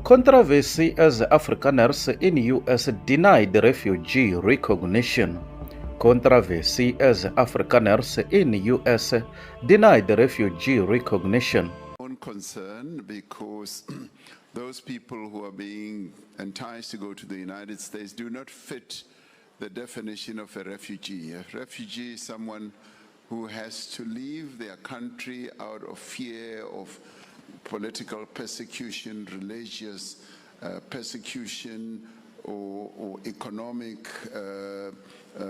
Controversy as Afrikaners in US denied refugee recognition. Controversy as Afrikaners in US denied refugee recognition. Concern because those people who are being enticed to go to the United States do not fit the definition of a refugee. A refugee is someone who has to leave their country out of fear of political persecution, religious persecution, or economic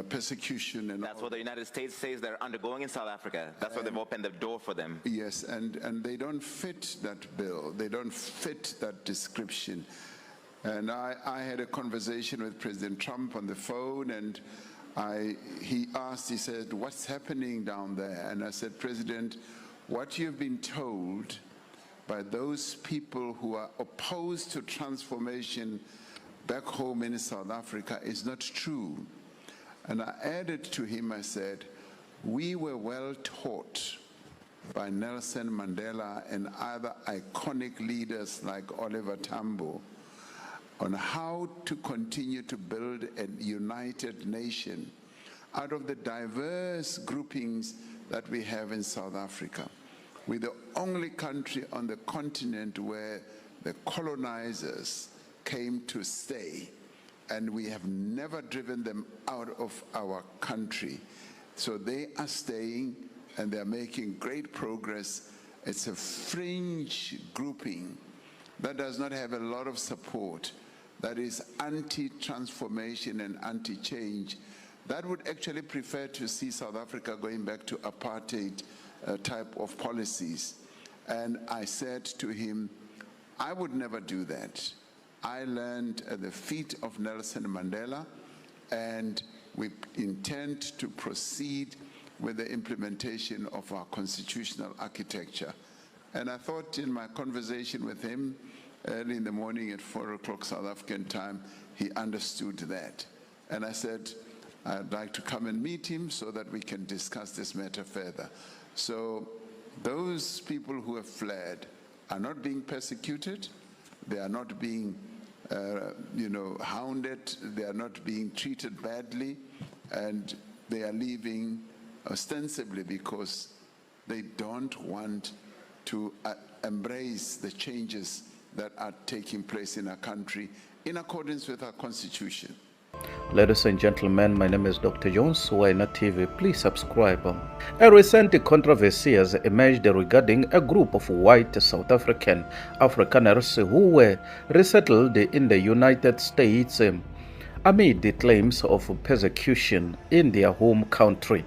persecution. And that's what the United States says they're undergoing in South Africa. That's why they've opened the door for them. Yes, and they don't fit that bill. They don't fit that description. And I had a conversation with President Trump on the phone, and he said, what's happening down there? And I said, President, what you've been told by those people who are opposed to transformation back home in South Africa is not true. And I added to him, I said, we were well taught by Nelson Mandela and other iconic leaders like Oliver Tambo on how to continue to build a united nation out of the diverse groupings that we have in South Africa. We're the only country on the continent where the colonizers came to stay, and we have never driven them out of our country. So they are staying, and they're making great progress. It's a fringe grouping that does not have a lot of support, that is anti-transformation and anti-change, that would actually prefer to see South Africa going back to apartheid type of policies. And I said to him, I would never do that. I learned at the feet of Nelson Mandela, and we intend to proceed with the implementation of our constitutional architecture. And I thought in my conversation with him early in the morning at 4 o'clock South African time, he understood that. And I said, I'd like to come and meet him so that we can discuss this matter further. So those people who have fled are not being persecuted. They are not being hounded. They are not being treated badly. And they are leaving ostensibly because they don't want to embrace the changes that are taking place in our country in accordance with our constitution. Ladies and gentlemen, my name is Dr. Jones, Wina TV. Please subscribe. A recent controversy has emerged regarding a group of white South Afrikaners who were resettled in the United States amid the claims of persecution in their home country.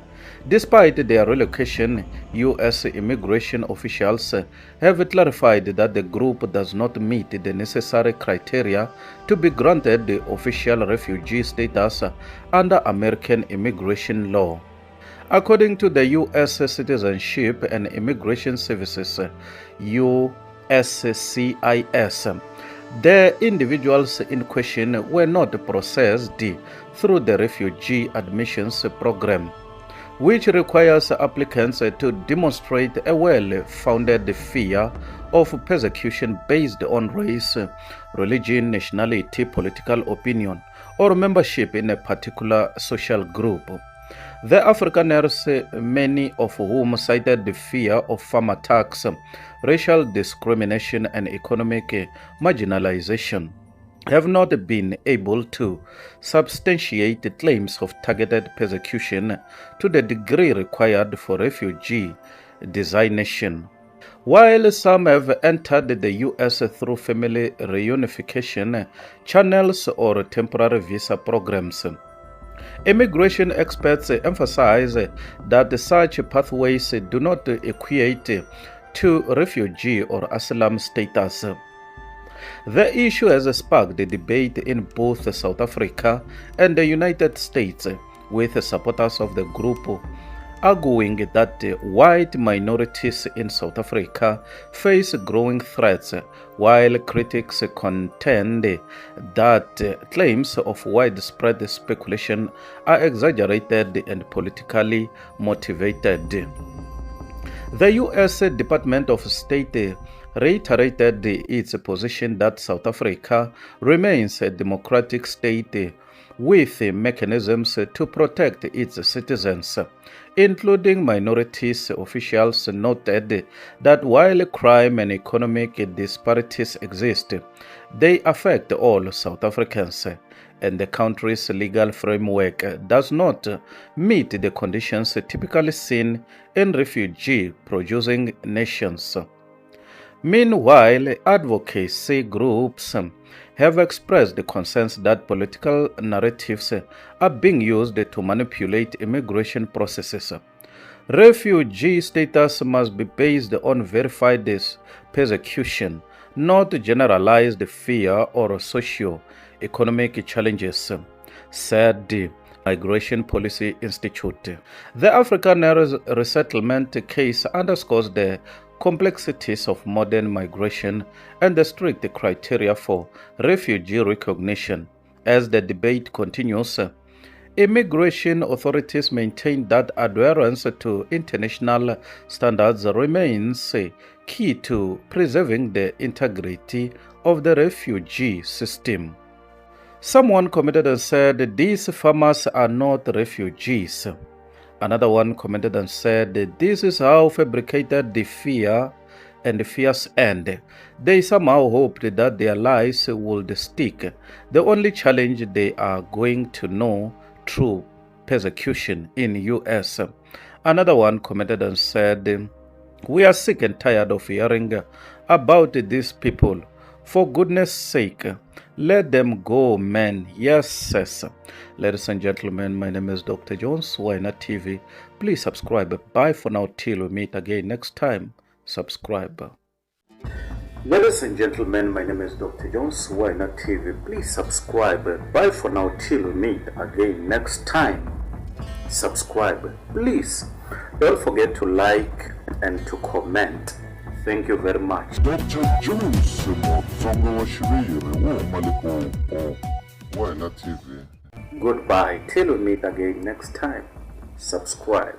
Despite their relocation, U.S. immigration officials have clarified that the group does not meet the necessary criteria to be granted the official refugee status under American immigration law. According to the U.S. Citizenship and Immigration Services, USCIS, the individuals in question were not processed through the refugee admissions program, which requires applicants to demonstrate a well-founded fear of persecution based on race, religion, nationality, political opinion, or membership in a particular social group. The Afrikaners, many of whom cited the fear of farm attacks, racial discrimination, and economic marginalization, have not been able to substantiate claims of targeted persecution to the degree required for refugee designation. While some have entered the U.S. through family reunification channels or temporary visa programs, immigration experts emphasize that such pathways do not equate to refugee or asylum status. The issue has sparked a debate in both South Africa and the United States, with supporters of the group arguing that white minorities in South Africa face growing threats, while critics contend that claims of widespread speculation are exaggerated and politically motivated. The U.S. Department of State reiterated its position that South Africa remains a democratic state with mechanisms to protect its citizens, including minorities. Officials noted that while crime and economic disparities exist, they affect all South Africans, and the country's legal framework does not meet the conditions typically seen in refugee-producing nations. Meanwhile, advocacy groups have expressed concerns that political narratives are being used to manipulate immigration processes. Refugee status must be based on verified persecution, not generalized fear or socio-economic challenges, said the Migration Policy Institute. The African resettlement case underscores the complexities of modern migration and the strict criteria for refugee recognition. As the debate continues, immigration authorities maintain that adherence to international standards remains key to preserving the integrity of the refugee system. Someone commented and said, "These farmers are not refugees." Another one commented and said, "This is how fabricated the fear and the fears end." They somehow hoped that their lies would stick. The only challenge they are going to know through persecution in US. Another one commented and said, "We are sick and tired of hearing about these people. For goodness sake, let them go, man." Yes, yes. Ladies and gentlemen, my name is Dr. Jones, Winer TV. Please subscribe. Bye for now till we meet again next time. Subscribe. Ladies and gentlemen, my name is Dr. Jones, Winer TV. Please subscribe. Bye for now till we meet again next time. Subscribe. Please don't forget to like and to comment. Thank you very much. Dr. Jones, Winer TV. Goodbye till we meet again next time. Subscribe.